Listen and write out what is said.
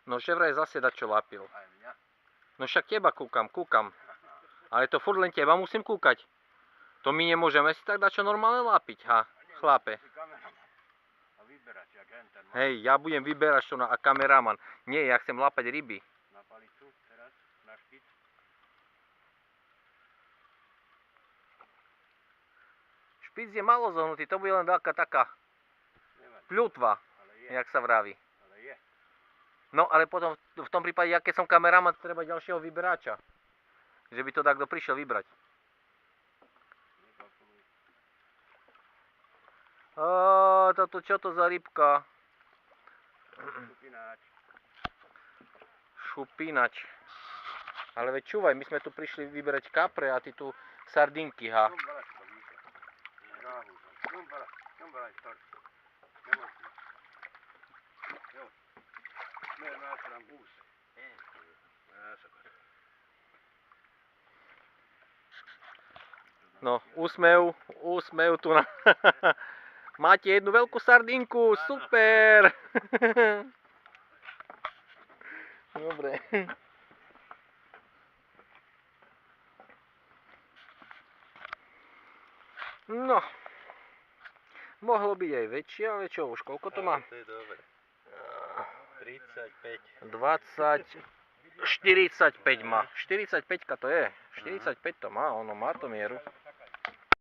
No že vraj zase dačo lapil. No však teba kúkam. Ale to furt len teba musím kúkať. To my nemôžeme si tak dačo normálne lapiť, ha, chlape. Hej, ja budem vyberať čo a kameraman. Nie, ja chcem lapať ryby. Na palicu teraz, na špic. Špic je malo zohnutý, to bude len taká pľutva, jak sa vraví. Ale je. No ale potom v tom prípade, ja keď som kameraman, treba ďalšieho vyberača. Že by to takto prišiel vybrať. Toto čo to za rybka? Šupinač. Šupinač. Ale veď čúvaj, my sme tu prišli vyberať kapre a ty tu sardinky, ha. No, úsmev tu na... Máte jednu veľkú sardinku, super! Dobre. No, mohlo byť aj väčšie, ale čo už, koľko to má? To je dobre. 35. 20, 45 má. 45 to je. 45 to má, ono má to mieru.